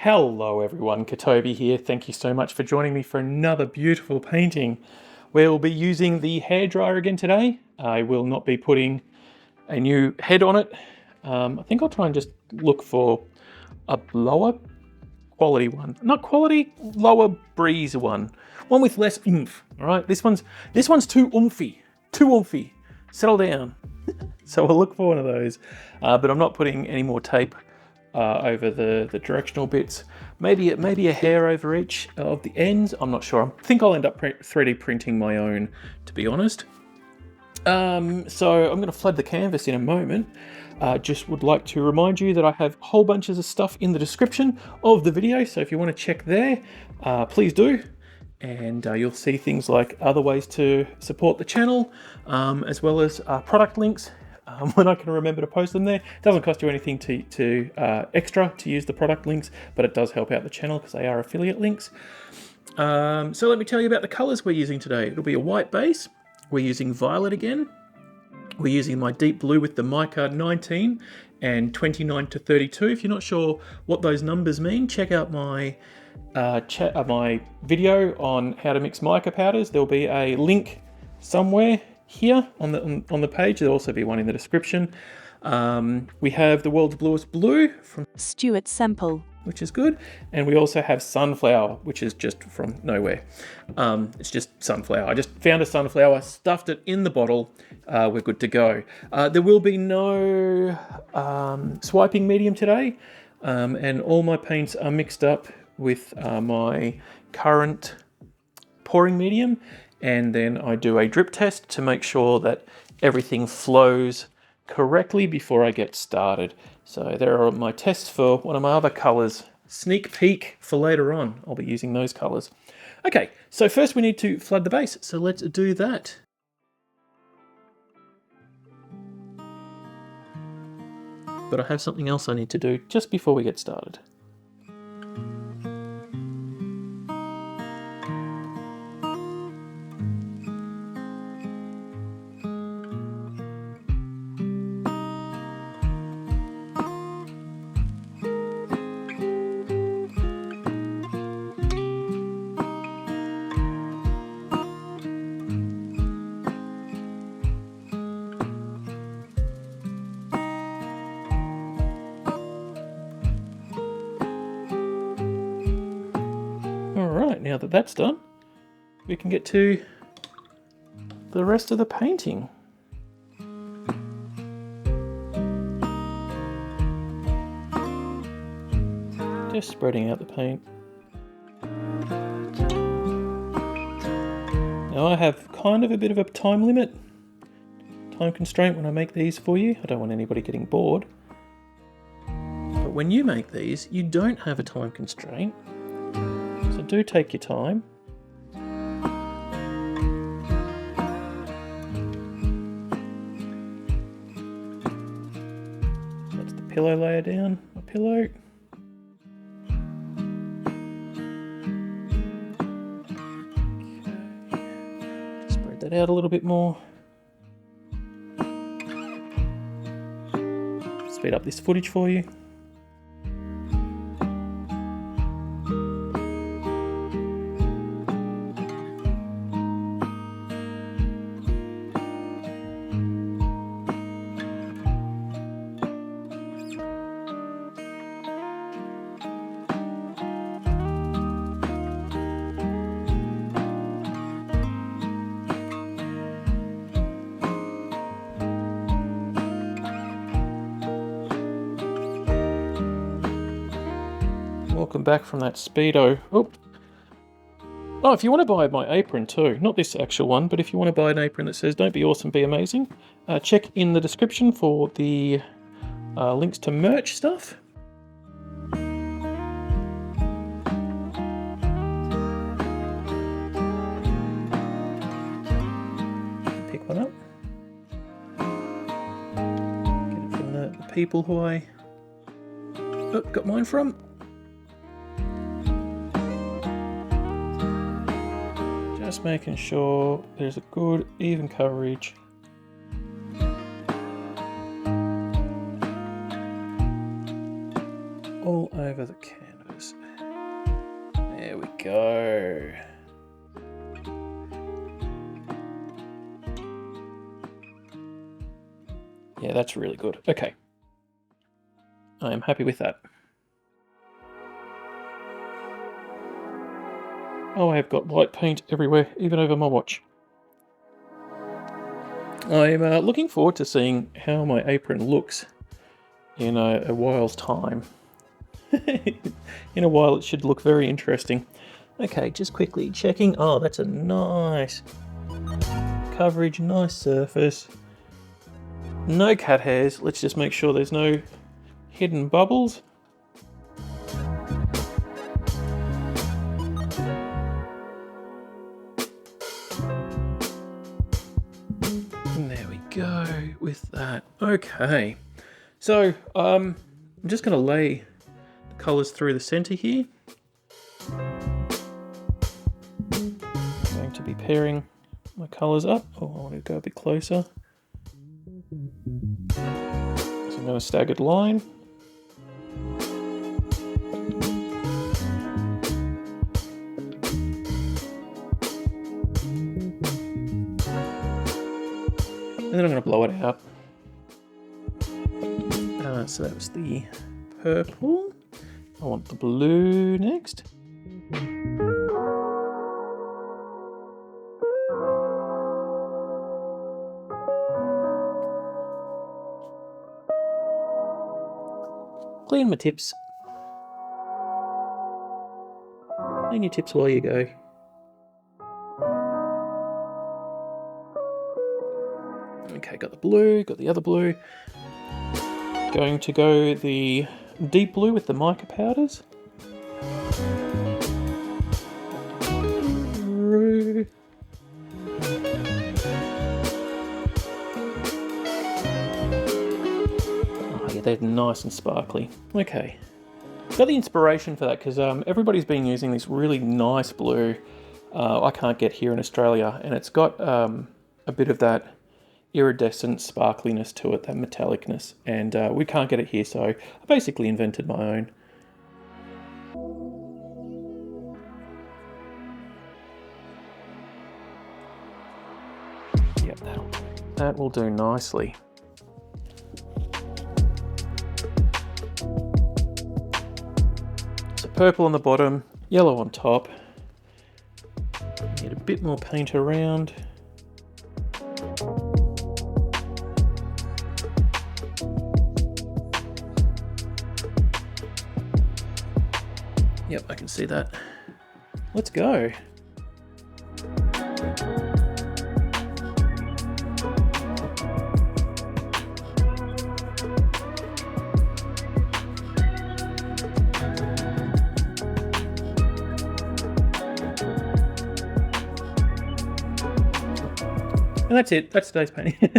Hello everyone, Katobi here. Thank you so much for joining me for another beautiful painting. We'll be using the hairdryer again today. I will not be putting a new head on it. I think I'll try and just look for a lower quality one. Not quality, lower breeze one. One with less oomph, all right? This one's too oomphy, Settle down. So we'll look for one of those, but I'm not putting any more tape over the directional bits. Maybe a hair over each of the ends. I'm not sure. I think I'll end up 3D printing my own, to be honest. So I'm going to flood the canvas in a moment. Just would like to remind you that I have whole bunches of stuff in the description of the video. So if you want to check there, please do. And you'll see things like other ways to support the channel, as well as product links. When I can remember to post them there. It doesn't cost you anything to extra to use the product links, but it does help out the channel because they are affiliate links. So let me tell you about the colors we're using today. It'll be a white base. We're using violet again. We're using my deep blue with the mica 19 and 29 to 32. If you're not sure what those numbers mean, check out my my video on how to mix mica powders. There'll be a link somewhere here on the page. There'll also be one in the description. We have the world's bluest blue from Stuart Semple, which is good, and we also have sunflower, which is just from nowhere. It's just sunflower. I just found a sunflower, stuffed it in the bottle. We're good to go. There will be no swiping medium today, and all my paints are mixed up with my current pouring medium. And then I do a drip test to make sure that everything flows correctly before I get started. So there are my tests for one of my other colors. Sneak peek for later on. I'll be using those colors. Okay, so first we need to flood the base. So let's do that. But I have something else I need to do just before we get started. Alright, now that that's done, we can get to the rest of the painting. Just spreading out the paint. Now I have kind of a bit of a time limit, time constraint when I make these for you. I don't want anybody getting bored. But when you make these, you don't have a time constraint. So do take your time. That's the pillow layer down, my pillow. Okay. Just spread that out a little bit more. Speed up this footage for you. Welcome back from that speedo. Oh, if you want to buy my apron too, not this actual one, but if you want to buy an apron that says "Don't be awesome, be amazing," check in the description for the links to merch stuff. Pick one up. Get it from the people who I got mine from. Just making sure there's a good even coverage. All over the canvas. focus. There we go. Yeah, that's really good. Okay. I am happy with that. Oh, I have got white paint everywhere, even over my watch. I'm looking forward to seeing how my apron looks in a while's time. In a while it should look very interesting. Okay, just quickly checking. Oh, that's a nice coverage, nice surface. No cat hairs. Let's just make sure there's no hidden bubbles. And there we go with that. Okay, so I'm just going to lay the colours through the centre here. I'm going to be pairing my colours up. Oh, I want to go a bit closer. So I'm going to staggered line. And then I'm going to blow it out. So that was the purple. I want the blue next. Clean my tips. Clean your tips while you go. Okay, got the blue, got the other blue. Going to go the deep blue with the mica powders. Oh yeah, they're nice and sparkly. Okay. Got the inspiration for that because everybody's been using this really nice blue I can't get here in Australia, and it's got a bit of that iridescent sparkliness to it, that metallicness, and we can't get it here, so I basically invented my own. Yep, that will do nicely. So purple on the bottom, yellow on top. Get a bit more paint around. Yep, I can see that. Let's go. And that's it. That's today's painting.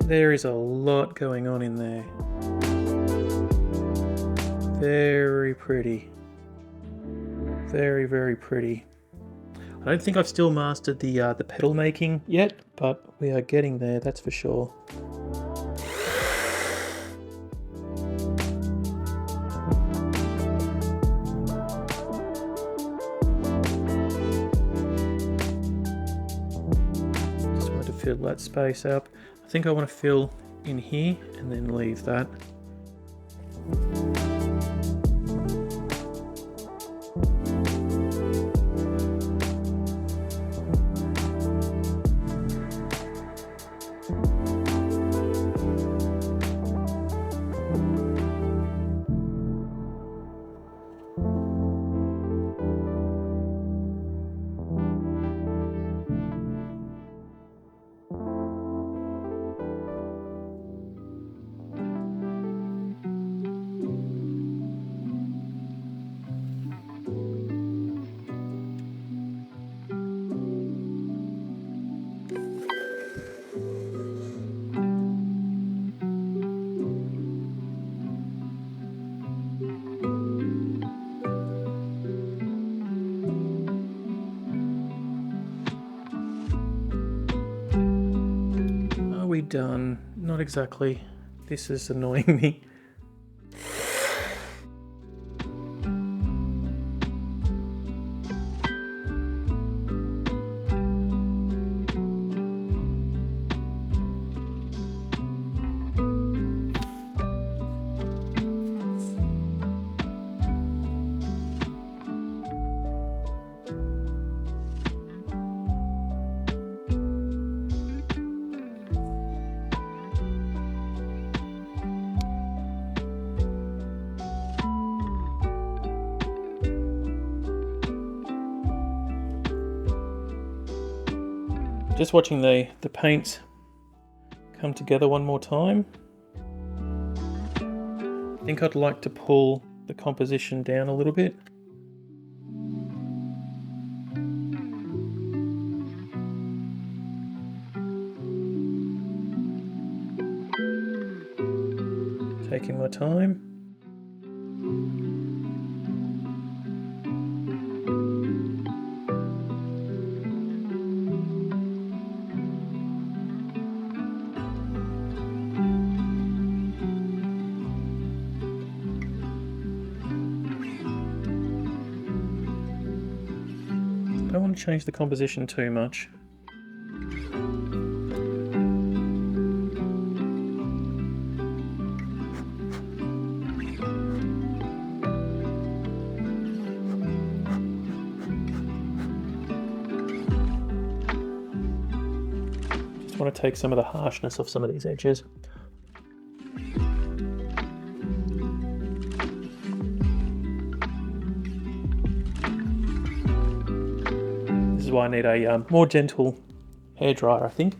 There is a lot going on in there. Very pretty. Very, very pretty. I don't think I've still mastered the petal making yet, but we are getting there, that's for sure. Just wanted to fill that space up. I think I want to fill in here and then leave that. Done. Not exactly. This is annoying me. Just watching the paints come together one more time. I think I'd like to pull the composition down a little bit. Taking my time. Don't want to change the composition too much. Just want to take some of the harshness off some of these edges. This is why I need a more gentle hairdryer, I think.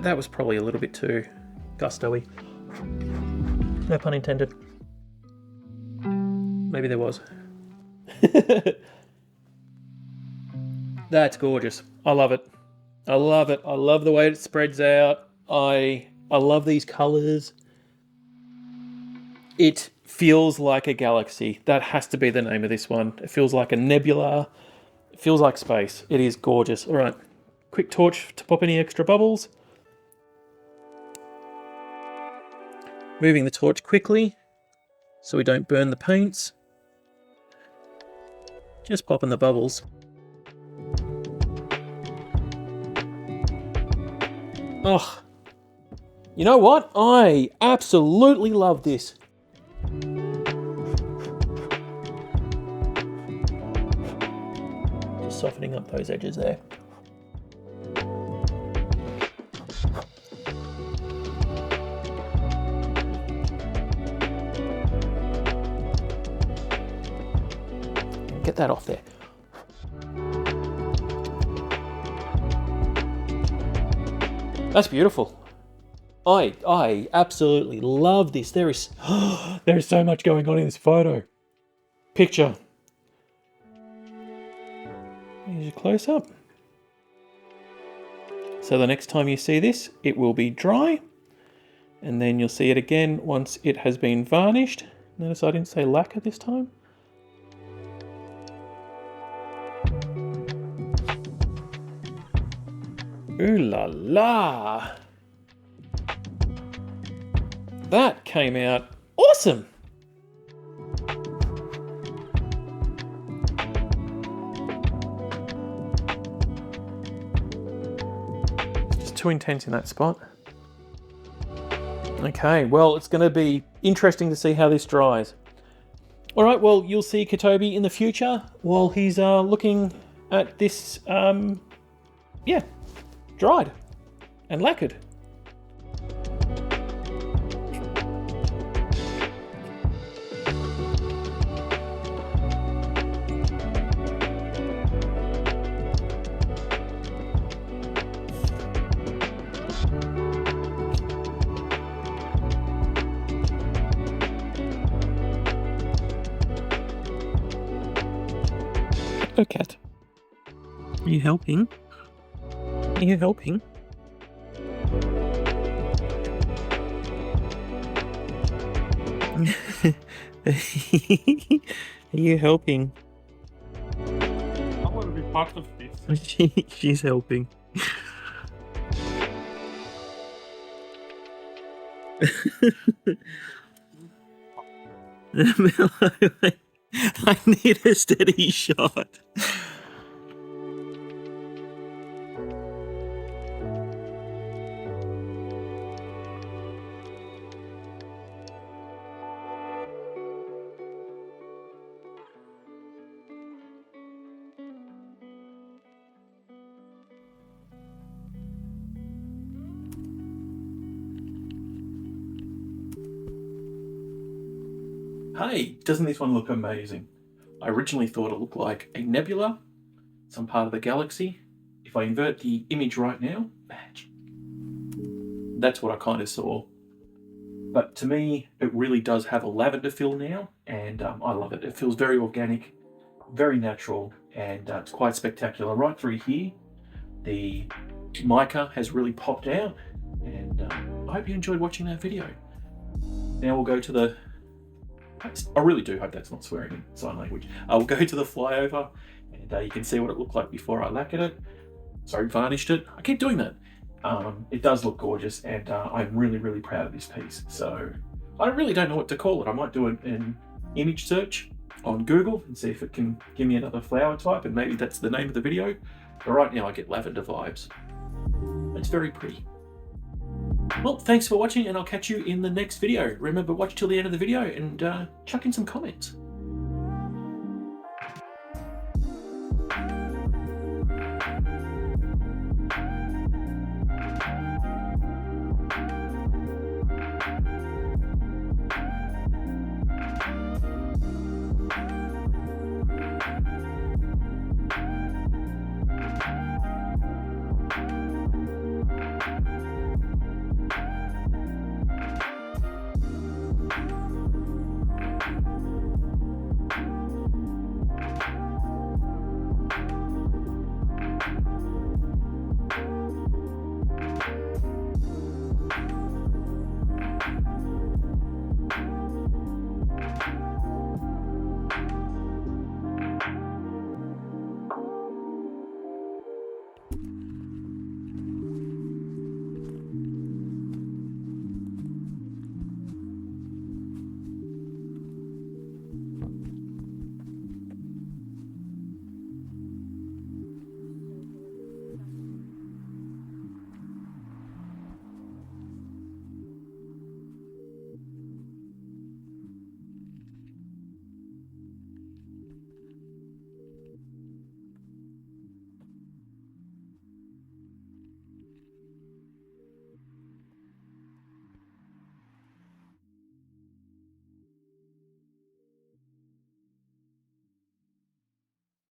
That was probably a little bit too gusto-y. No pun intended. Maybe there was. That's gorgeous. I love it. I love it. I love the way it spreads out. I love these colors. It feels like a galaxy. That has to be the name of this one. It feels like a nebula. It feels like space. It is gorgeous. All right, quick torch to pop any extra bubbles. Moving the torch quickly so we don't burn the paints. Just popping the bubbles. Oh, you know what? I absolutely love this. Just softening up those edges there. get that off there. That's beautiful. I absolutely love this. There is so much going on in this photo. Picture. Here's a close up. So the next time you see this, it will be dry, and then you'll see it again once it has been varnished. Notice I didn't say lacquer this time. Ooh la la! That came out awesome! Just too intense in that spot. Okay, well, it's going to be interesting to see how this dries. All right, well, you'll see Kotobi in the future while he's looking at this, yeah, dried and lacquered. Oh, cat. Are you helping? Are you helping? Are you helping? I want to be part of this. She's helping. I need a steady shot. Hey, doesn't this one look amazing? I originally thought it looked like a nebula, some part of the galaxy. If I invert the image right now, that's what I kind of saw. But to me, it really does have a lavender feel now, and I love it. It feels very organic, very natural, and it's quite spectacular. Right through here, the mica has really popped out, and I hope you enjoyed watching that video. Now we'll go to the... I really do hope that's not swearing in sign language. I'll go to the flyover, and you can see what it looked like before I lacquered it. Sorry, varnished it. I keep doing that. It does look gorgeous, and I'm really, really proud of this piece. So I really don't know what to call it. I might do an image search on Google and see if it can give me another flower type, and maybe that's the name of the video. But right now I get lavender vibes. It's very pretty. Well, thanks for watching, and I'll catch you in the next video. Remember, watch till the end of the video and chuck in some comments.